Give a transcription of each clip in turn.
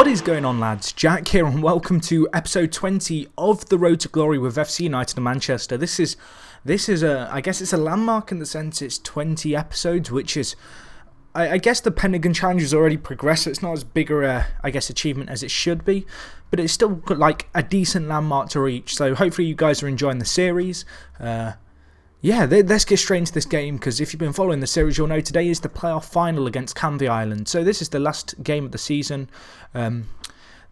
What is going on, lads? Jack here, and welcome to episode 20 of The Road to Glory with FC United of Manchester. This is I guess it's a landmark in the sense it's 20 episodes, which is, I guess the Pentagon Challenge has already progressed, so it's not as big a, achievement as it should be, but it's still got like a decent landmark to reach. So hopefully you guys are enjoying the series. Let's get straight into this game, because if you've been following the series, you'll know today is the playoff final against Canvey Island. So this is the last game of the season.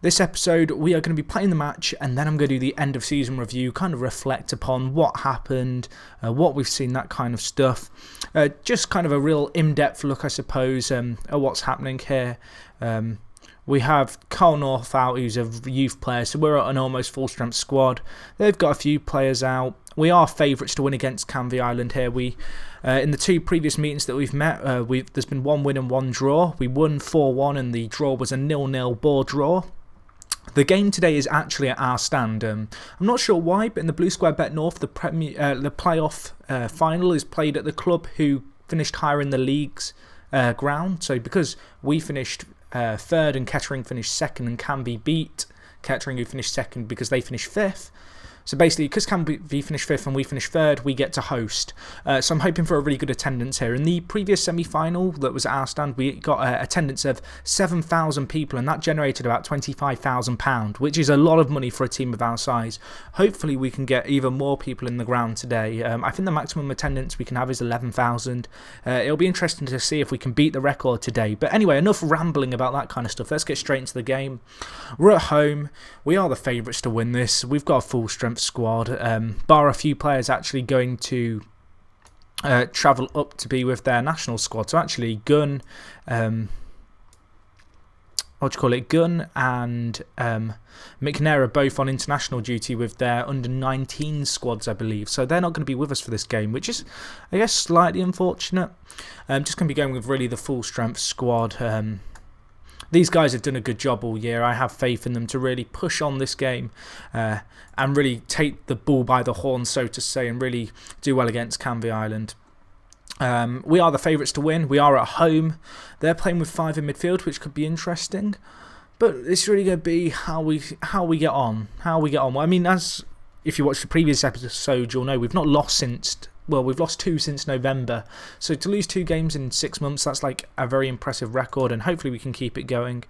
This episode, we are going to be playing the match, and then I'm going to do the end of season review, kind of reflect upon what happened, what we've seen, that kind of stuff. Just kind of a real in-depth look, I suppose, at what's happening here. We have Carl North out, who's a youth player, so we're at an almost full-strength squad. They've got a few players out. We are favourites to win against Canvey Island here. In the two previous meetings that we've met, there's been one win and one draw. We won 4-1, and the draw was a 0-0 ball draw. The game today is actually at our stand. I'm not sure why, but in the Blue Square Bet North, the playoff final is played at the club who finished higher in the league's ground. So because we finished third and Kettering finished second, and Canvey beat Kettering, who finished second, because they finished fifth. So basically, because Canvey finished fifth and we finished third, we get to host. So I'm hoping for a really good attendance here. In the previous semi-final that was at our stand, we got an attendance of 7,000 people, and that generated about £25,000, which is a lot of money for a team of our size. Hopefully we can get even more people in the ground today. I think the maximum attendance we can have is 11,000. It'll be interesting to see if we can beat the record today. But anyway, enough rambling about that kind of stuff. Let's get straight into the game. We're at home. We are the favourites to win this. We've got a full strength squad, bar a few players actually going to travel up to be with their national squad. So actually Gunn, Gunn and McNaghton are both on international duty with their under-19 squads, I believe. So they're not going to be with us for this game, which is, I guess, slightly unfortunate. Just going to be going with really the full strength squad. These guys have done a good job all year. I have faith in them to really push on this game and really take the bull by the horn, so to say, and really do well against Canvey Island. We are the favourites to win. We are at home. They're playing with 5 in midfield, which could be interesting. But it's really going to be how we get on. Well, I mean, if you watch the previous episode, you'll know we've not lost since... Well, we've lost 2 since November. So to lose 2 games in 6 months, that's like a very impressive record, and hopefully we can keep it going.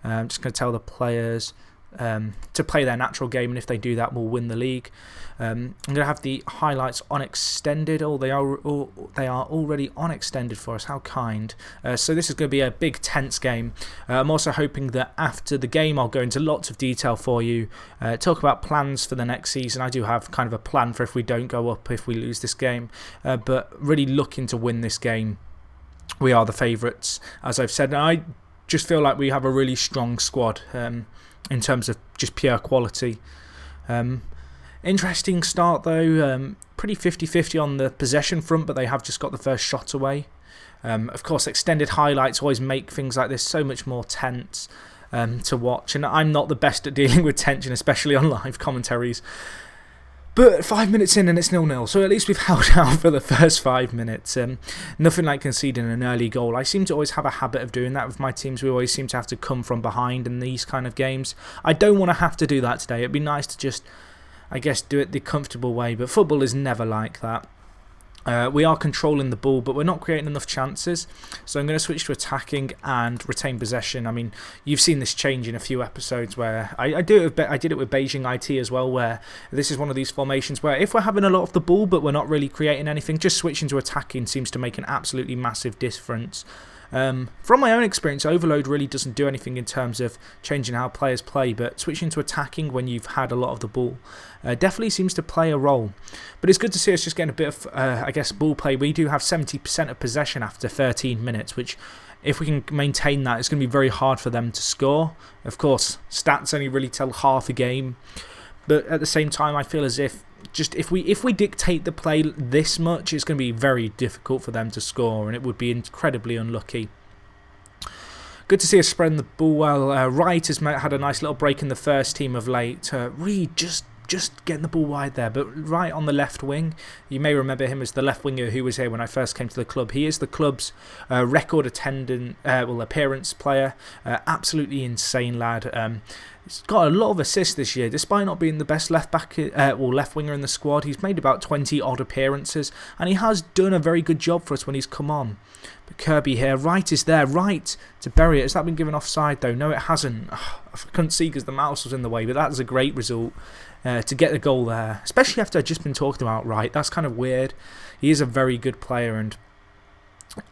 I'm just going to tell the players to play their natural game, and if they do that, we'll win the league. I'm going to have the highlights on extended. They are already on extended for us. How kind. So this is going to be a big tense game. I'm also hoping that after the game I'll go into lots of detail for you, talk about plans for the next season. I do have kind of a plan for if we don't go up, if we lose this game, but really looking to win this game. We are the favourites, as I've said, and I just feel like we have a really strong squad in terms of just pure quality. Interesting start though, pretty 50-50 on the possession front, but they have just got the first shot away. Of course, extended highlights always make things like this so much more tense to watch, and I'm not the best at dealing with tension, especially on live commentaries. But 5 minutes in and it's 0-0, so at least we've held out for the first 5 minutes. Nothing like conceding an early goal. I seem to always have a habit of doing that with my teams. We always seem to have to come from behind in these kind of games. I don't want to have to do that today. It'd be nice to just, I guess, do it the comfortable way, but football is never like that. We are controlling the ball, but we're not creating enough chances. So I'm going to switch to attacking and retain possession. I mean, you've seen this change in a few episodes where I did it with Beijing IT as well, where this is one of these formations where if we're having a lot of the ball but we're not really creating anything, just switching to attacking seems to make an absolutely massive difference. From my own experience, overload really doesn't do anything in terms of changing how players play, but switching to attacking when you've had a lot of the ball definitely seems to play a role. But it's good to see us just getting a bit of, I guess, ball play. We do have 70% of possession after 13 minutes, which if we can maintain that, it's going to be very hard for them to score. Of course, stats only really tell half a game, but at the same time, I feel as if if we dictate the play this much, it's going to be very difficult for them to score, and it would be incredibly unlucky. Good to see us spreading the ball well. Wright has had a nice little break in the first team of late. Reed just just getting the ball wide there. But right on the left wing, you may remember him as the left winger who was here when I first came to the club. He is the club's record appearance player. Absolutely insane lad. He's got a lot of assists this year, despite not being the best left winger in the squad. He's made about 20 odd appearances, and he has done a very good job for us when he's come on. But Kirby here, right is there, right to bury it. Has that been given offside though? No, it hasn't. I couldn't see because the mouse was in the way, but that's a great result to get the goal there, especially after I've just been talking about Wright. That's kind of weird. He is a very good player, and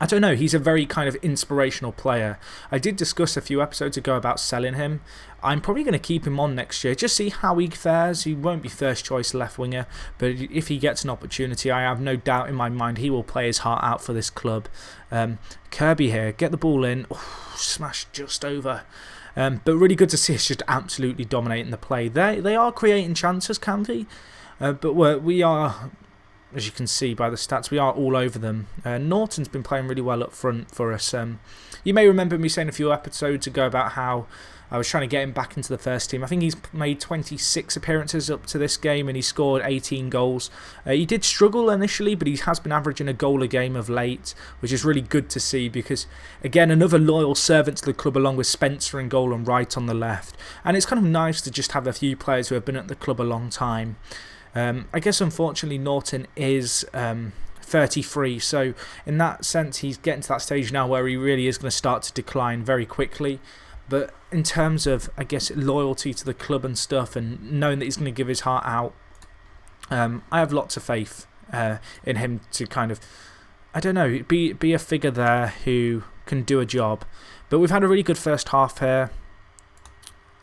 I don't know, he's a very kind of inspirational player. I did discuss a few episodes ago about selling him. I'm probably going to keep him on next year, just see how he fares. He won't be first choice left winger, but if he gets an opportunity, I have no doubt in my mind he will play his heart out for this club. Kirby here, get the ball in. Smashed just over. But really good to see us just absolutely dominating the play. They are creating chances, Canvey, but we are, as you can see by the stats, we are all over them. Norton's been playing really well up front for us. You may remember me saying a few episodes ago about how I was trying to get him back into the first team. I think he's made 26 appearances up to this game and he scored 18 goals. He did struggle initially, but he has been averaging a goal a game of late, which is really good to see because, again, another loyal servant to the club along with Spencer in goal and Wright on the left. And it's kind of nice to just have a few players who have been at the club a long time. I guess unfortunately Norton is 33, so in that sense he's getting to that stage now where he really is going to start to decline very quickly. But in terms of, I guess, loyalty to the club and stuff, and knowing that he's going to give his heart out, I have lots of faith in him to kind of, I don't know, be a figure there who can do a job. But we've had a really good first half here,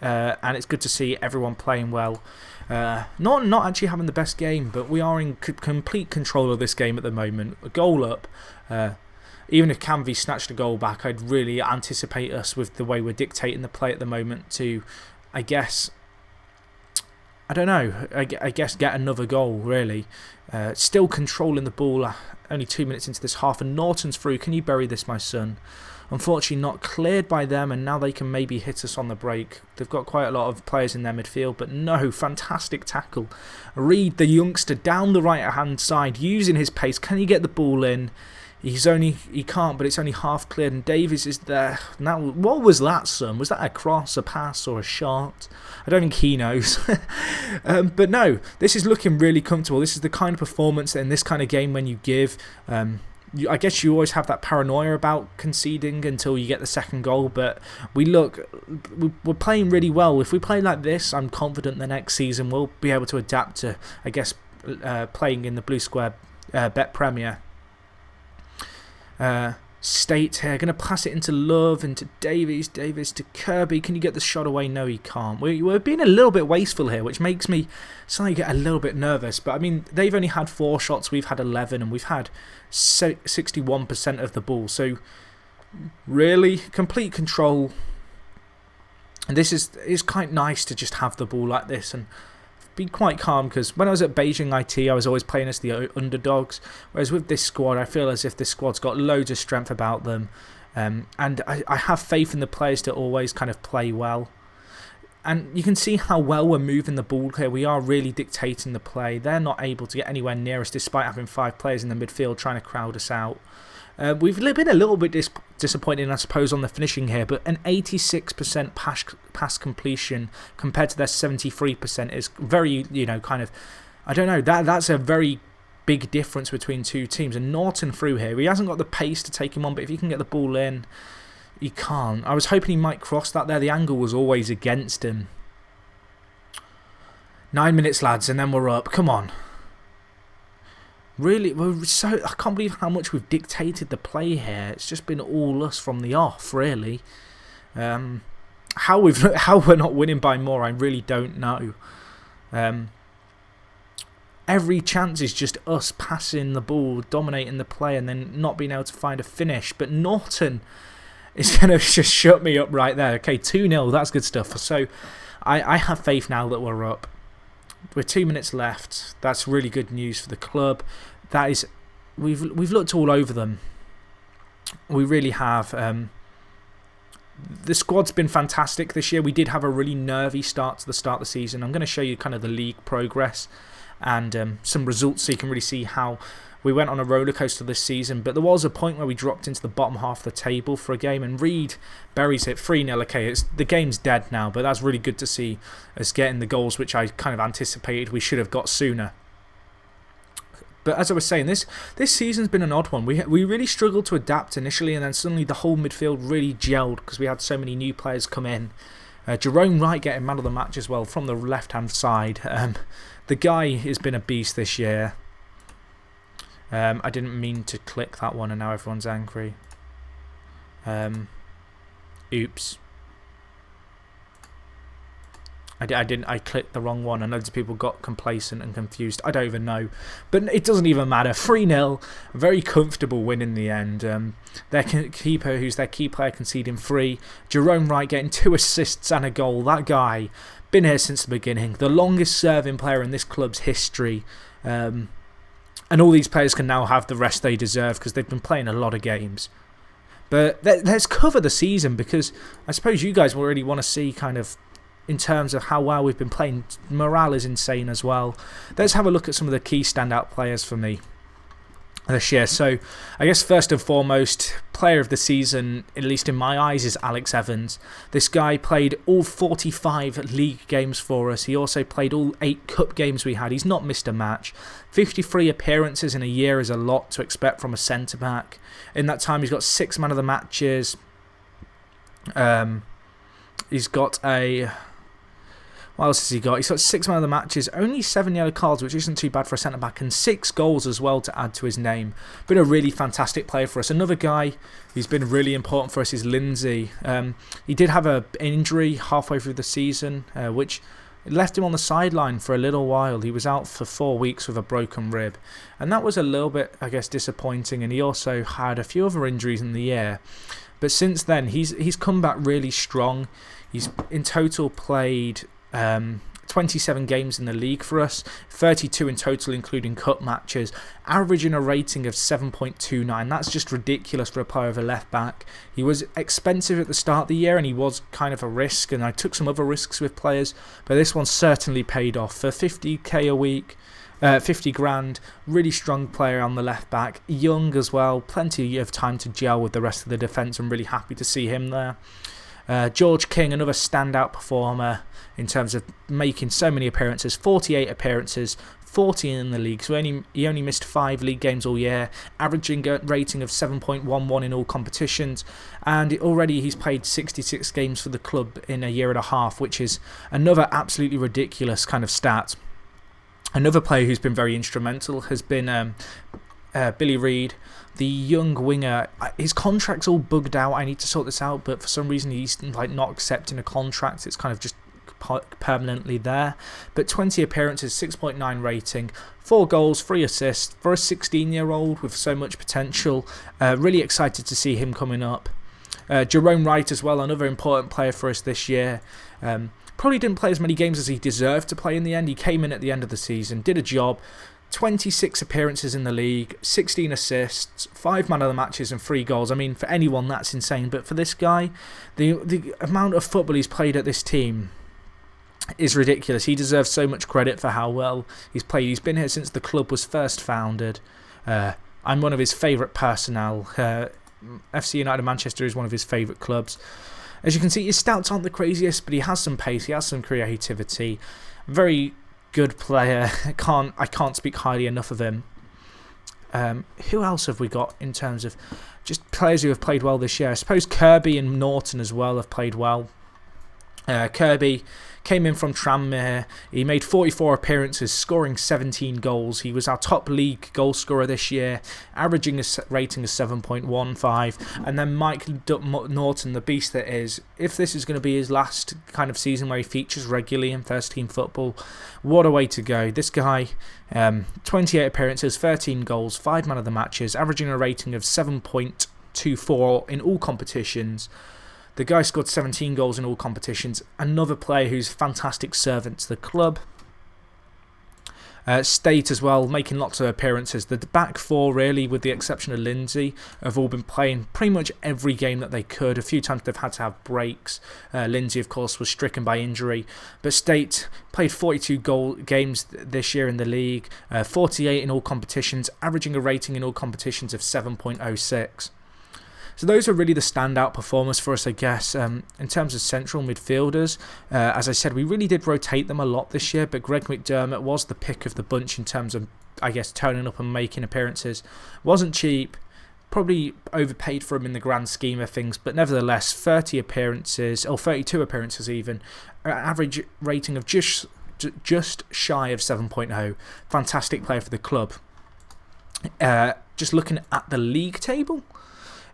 and it's good to see everyone playing well. Not actually having the best game, but we are in complete control of this game at the moment. A goal up. Even if Canvey snatched a goal back, I'd really anticipate us with the way we're dictating the play at the moment to, I guess, I don't know, I guess get another goal, really. Still controlling the ball, only 2 minutes into this half, and Norton's through. Can you bury this, my son? Unfortunately not cleared by them, and now they can maybe hit us on the break. They've got quite a lot of players in their midfield, but no, fantastic tackle. Reed, the youngster, down the right-hand side, using his pace. Can he get the ball in? He can't, but it's only half cleared, and Davies is there. Now, what was that, son? Was that a cross, a pass, or a shot? I don't think he knows. But no, this is looking really comfortable. This is the kind of performance in this kind of game when you give. I guess you always have that paranoia about conceding until you get the second goal, but we're playing really well. If we play like this, I'm confident the next season we'll be able to adapt to, I guess, playing in the Blue Square Bet Premier. State here, going to pass it into Love, into Davies to Kirby. Can you get the shot away? No, he can't. We're being a little bit wasteful here, which makes me suddenly get a little bit nervous. But I mean, they've only had 4 shots, we've had 11, and we've had 61% of the ball. So really, complete control. And this is quite nice to just have the ball like this and be quite calm, because when I was at Beijing IT I was always playing as the underdogs, whereas with this squad I feel as if this squad's got loads of strength about them, and I have faith in the players to always kind of play well. And you can see how well we're moving the ball here. We are really dictating the play. They're not able to get anywhere near us despite having 5 players in the midfield trying to crowd us out. We've been a little bit disappointed, I suppose, on the finishing here, but an 86% pass completion compared to their 73% is very, kind of, I don't know, that's a very big difference between two teams. And Norton through here, he hasn't got the pace to take him on, but if he can get the ball in, he can't. I was hoping he might cross that there. The angle was always against him. 9 minutes, lads, and then we're up. Come on. Really, I can't believe how much we've dictated the play here. It's just been all us from the off, really. How we're not winning by more, I really don't know. Every chance is just us passing the ball, dominating the play, and then not being able to find a finish. But Norton is going to just shut me up right there. Okay, 2-0, that's good stuff. So I have faith now that we're up. With 2 minutes left, that's really good news for the club. That is, we've looked all over them. We really have. the squad's been fantastic this year. We did have a really nervy start to the start of the season. I'm going to show you kind of the league progress and some results so you can really see how we went on a roller coaster this season. But there was a point where we dropped into the bottom half of the table for a game, and Reed buries it 3-0. Okay, the game's dead now, but that's really good to see us getting the goals which I kind of anticipated we should have got sooner. But as I was saying, this season's been an odd one. We really struggled to adapt initially, and then suddenly the whole midfield really gelled because we had so many new players come in. Jerome Wright getting man of the match as well from the left-hand side. The guy has been a beast this year. I didn't mean to click that one, and now everyone's angry. Oops. I clicked the wrong one, and loads of people got complacent and confused. I don't even know. But it doesn't even matter. 3-0. Very comfortable win in the end. Their keeper, who's their key player, conceding 3. Jerome Wright getting 2 assists and a goal. That guy, been here since the beginning. The longest serving player in this club's history. And all these players can now have the rest they deserve because they've been playing a lot of games. But let's cover the season, because I suppose you guys will really want to see kind of in terms of how well we've been playing. Morale is insane as well. Let's have a look at some of the key standout players for me this year. So I guess first and foremost, player of the season, at least in my eyes, is Alex Evans. This guy played all 45 league games for us. He also played all 8 cup games we had. He's not missed a match. 53 appearances in a year is a lot to expect from a centre-back. In that time, he's got 6 man of the matches. He's got a... What else has he got? He's got 6 man of the matches, only 7 yellow cards, which isn't too bad for a centre-back, and 6 goals as well to add to his name. Been a really fantastic player for us. Another guy who's been really important for us is Lindsay. He did have an injury halfway through the season, which left him on the sideline for a little while. He was out for 4 weeks with a broken rib, and that was a little bit, I guess, disappointing. And he also had a few other injuries in the year. But since then, he's come back really strong. He's in total played 27 games in the league for us, 32 in total including cup matches, averaging a rating of 7.29. That's just ridiculous for a player of a left back. He was expensive at the start of the year, and he was kind of a risk, and I took some other risks with players, but this one certainly paid off. For 50k a week, 50 grand, really strong player on the left back, young as well, plenty of time to gel with the rest of the defence. I'm really happy to see him there. George King, another standout performer in terms of making so many appearances, 48 appearances, 40 in the league. So he only missed 5 league games all year, averaging a rating of 7.11 in all competitions, and already he's played 66 games for the club in a year and a half, which is another absolutely ridiculous kind of stat. Another player who's been very instrumental has been Billy Reid, the young winger. His contract's all bugged out. I need to sort this out, but for some reason he's not accepting a contract. It's kind of just permanently there. But 20 appearances, 6.9 rating, 4 goals, 3 assists for a 16-year-old with so much potential. Really excited to see him coming up. Jerome Wright as well, another important player for us this year. Probably didn't play as many games as he deserved to play in the end. He came in at the end of the season, did a job. 26 appearances in the league, 16 assists, 5 man of the matches and 3 goals. I mean, for anyone that's insane, but for this guy, the amount of football he's played at this team is ridiculous. He deserves so much credit for how well he's played. He's been here since the club was first founded. I'm one of his favourite personnel. FC United Manchester is one of his favourite clubs. As you can see, his stats aren't the craziest, but he has some pace, he has some creativity. Very good player. I can't speak highly enough of him. Who else have we got in terms of just players who have played well this year? I suppose Kirby and Mcnaughton as well have played well. Kirby came in from Tranmere. He made 44 appearances, scoring 17 goals. He was our top league goal scorer this year, averaging a rating of 7.15. And then Mike Mcnaughton, the beast that is, if this is going to be his last kind of season where he features regularly in first team football, what a way to go. This guy, 28 appearances, 13 goals, 5 man of the matches, averaging a rating of 7.24 in all competitions. The guy scored 17 goals in all competitions. Another player who's a fantastic servant to the club. State as well, making lots of appearances. The back four, really, with the exception of Lindsay, have all been playing pretty much every game that they could. A few times they've had to have breaks. Lindsay, of course, was stricken by injury. But State played 42 games this year in the league, 48 in all competitions, averaging a rating in all competitions of 7.06. So those are really the standout performers for us, I guess. In terms of central midfielders, as I said, we really did rotate them a lot this year, but Greg McDermott was the pick of the bunch in terms of, I guess, turning up and making appearances. Wasn't cheap, probably overpaid for him in the grand scheme of things, but nevertheless, 30 appearances, or 32 appearances even, average rating of just shy of 7.0. Fantastic player for the club. Just looking at the league table,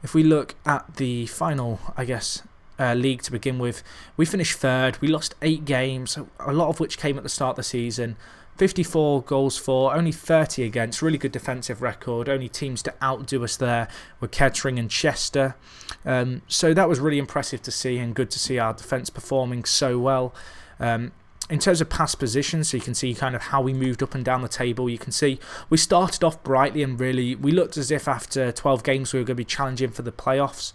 if we look at the final, I guess, league to begin with, we finished third. We lost 8 games, a lot of which came at the start of the season. 54 goals for, only 30 against. Really good defensive record. Only teams to outdo us there were Kettering and Chester. So that was really impressive to see, and good to see our defence performing so well. In terms of past positions, so you can see kind of how we moved up and down the table. You can see we started off brightly, and really we looked as if after 12 games we were going to be challenging for the playoffs.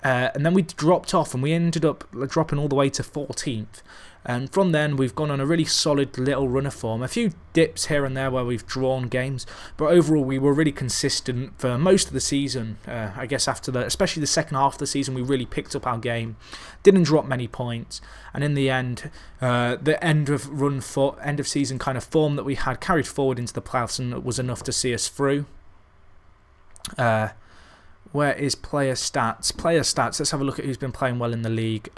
And then we dropped off, and we ended up dropping all the way to 14th. And from then, we've gone on a really solid little run of form. A few dips here and there where we've drawn games, but overall we were really consistent for most of the season. I guess especially the second half of the season, we really picked up our game. Didn't drop many points, and in the end, the end of season kind of form that we had carried forward into the playoffs, and was enough to see us through. Where is player stats? Player stats. Let's have a look at who's been playing well in the league.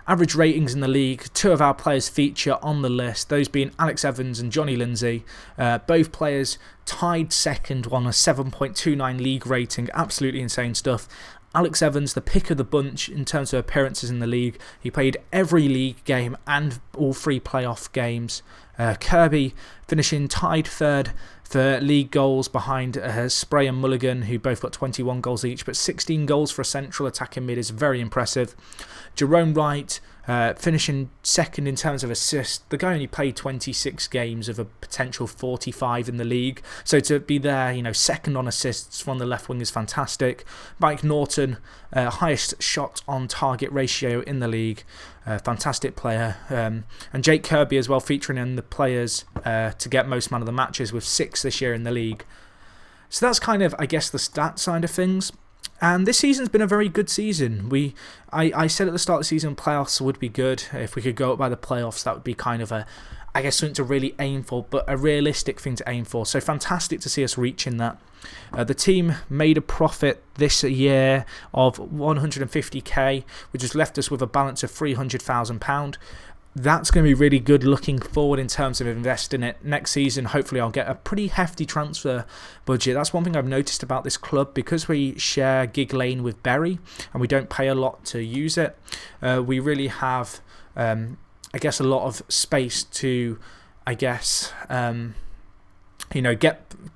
Average ratings in the league, 2 of our players feature on the list, those being Alex Evans and Johnny Lindsay. Both players tied second on a 7.29 league rating. Absolutely insane stuff. Alex Evans, the pick of the bunch in terms of appearances in the league. He played every league game and all 3 playoff games. Kirby finishing tied third for league goals behind Spray and Mulligan, who both got 21 goals each, but 16 goals for a central attacking mid is very impressive. Jerome Wright finishing second in terms of assists. The guy only played 26 games of a potential 45 in the league, so to be there, second on assists from the left wing is fantastic. Mcnaughton, highest shot on target ratio in the league, fantastic player. And Jake Kirby as well, featuring in the players to get most man of the matches with 6 this year in the league. So that's kind of, I guess, the stat side of things. And this season's been a very good season. I said at the start of the season playoffs would be good. If we could go up by the playoffs, that would be kind of something to really aim for, but a realistic thing to aim for. So fantastic to see us reaching that. The team made a profit this year of 150k, which has left us with a balance of £300,000. That's going to be really good looking forward in terms of investing it. Next season, hopefully I'll get a pretty hefty transfer budget. That's one thing I've noticed about this club. Because we share gig lane with Bury and we don't pay a lot to use it, we really have, I guess, a lot of space to, I guess,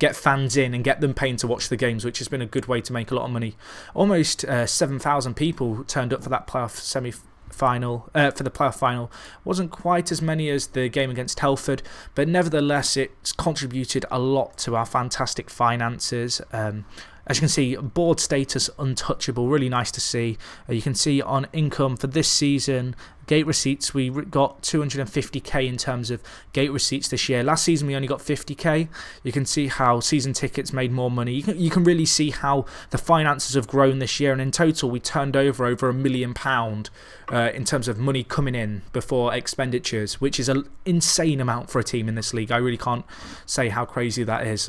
get fans in and get them paying to watch the games, which has been a good way to make a lot of money. Almost 7,000 people turned up for that playoff semi-final, for the playoff final. Wasn't quite as many as the game against Telford, but nevertheless it's contributed a lot to our fantastic finances. As you can see, board status untouchable, really nice to see. You can see on income for this season, gate receipts, we got 250k in terms of gate receipts this year. Last season we only got 50k. You can see how season tickets made more money. You can really see how the finances have grown this year, and in total we turned over £1 million in terms of money coming in before expenditures, which is an insane amount for a team in this league. I really can't say how crazy that is.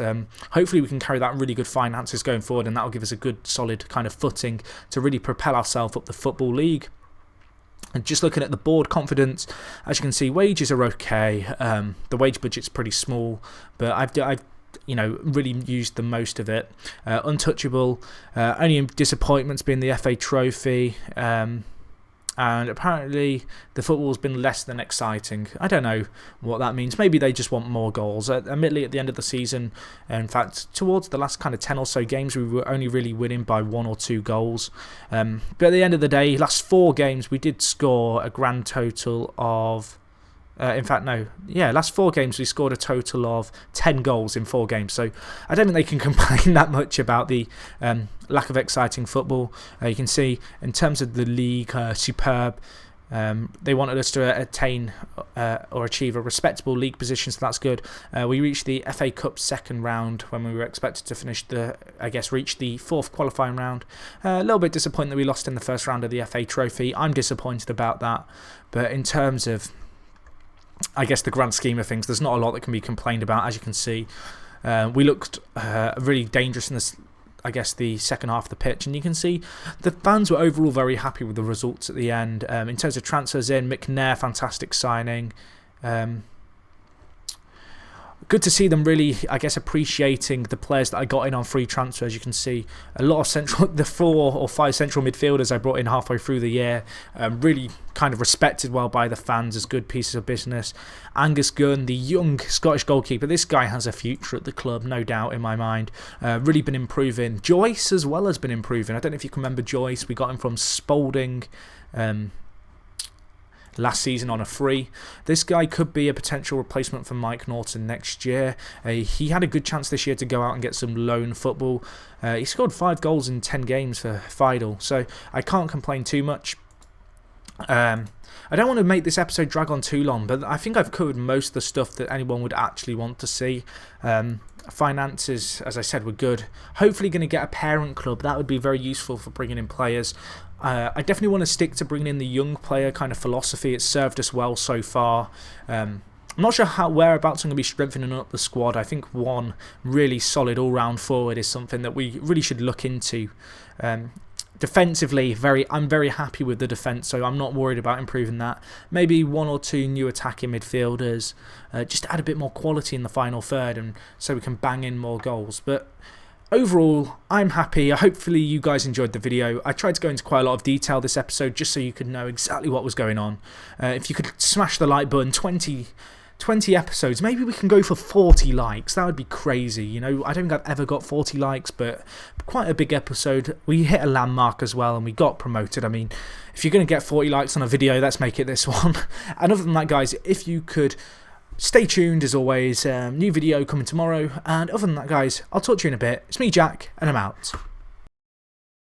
Hopefully we can carry that really good finances going forward, and that will give us a good solid kind of footing to really propel ourselves up the Football League. And just looking at the board confidence, as you can see, wages are okay. The wage budget's pretty small, but I've really used the most of it. Untouchable, only disappointments being the FA Trophy, and apparently the football's been less than exciting. I don't know what that means. Maybe they just want more goals. Admittedly, at the end of the season, in fact, towards the last kind of 10 or so games, we were only really winning by 1 or 2 goals. But at the end of the day, last 4 games, we did score a grand total of In fact, no. Yeah, last 4 games we scored a total of 10 goals in 4 games. So I don't think they can complain that much about the lack of exciting football. You can see in terms of the league, superb. They wanted us to attain or achieve a respectable league position, so that's good. We reached the FA Cup second round when we were expected to finish reach the 4th qualifying round. A little bit disappointed that we lost in the first round of the FA Trophy. I'm disappointed about that, but in terms of, I guess, the grand scheme of things, there's not a lot that can be complained about. As you can see, we looked really dangerous in this, I guess, the second half of the pitch, and you can see the fans were overall very happy with the results at the end. In terms of transfers in, Mcnaughton, fantastic signing. Good to see them really, I guess, appreciating the players that I got in on free transfer. As you can see, a lot of the 4 or 5 central midfielders I brought in halfway through the year, really kind of respected well by the fans as good pieces of business. Angus Gunn, the young Scottish goalkeeper, this guy has a future at the club, no doubt in my mind. Really been improving. Joyce as well has been improving. I don't know if you can remember Joyce. We got him from Spalding last season on a free. This guy could be a potential replacement for Mcnaughton next year. He had a good chance this year to go out and get some loan football. He scored 5 goals in 10 games for Fidel, so I can't complain too much. I don't want to make this episode drag on too long, but I think I've covered most of the stuff that anyone would actually want to see. Finances, as I said, were good. Hopefully going to get a parent club. That would be very useful for bringing in players. I definitely want to stick to bringing in the young player kind of philosophy. It's served us well so far. I'm not sure whereabouts I'm going to be strengthening up the squad. I think one really solid all-round forward is something that we really should look into. Defensively, I'm very happy with the defence, so I'm not worried about improving that. Maybe 1 or 2 new attacking midfielders, just add a bit more quality in the final third, and so we can bang in more goals. But overall, I'm happy. Hopefully you guys enjoyed the video. I tried to go into quite a lot of detail this episode just so you could know exactly what was going on. If you could smash the like button, 20 episodes, maybe we can go for 40 likes. That would be crazy. You know, I don't think I've ever got 40 likes, but quite a big episode. We hit a landmark as well and we got promoted. I mean, if you're going to get 40 likes on a video, let's make it this one. And other than that, guys, if you could stay tuned as always. New video coming tomorrow. And other than that, guys, I'll talk to you in a bit. It's me, Jack, and I'm out.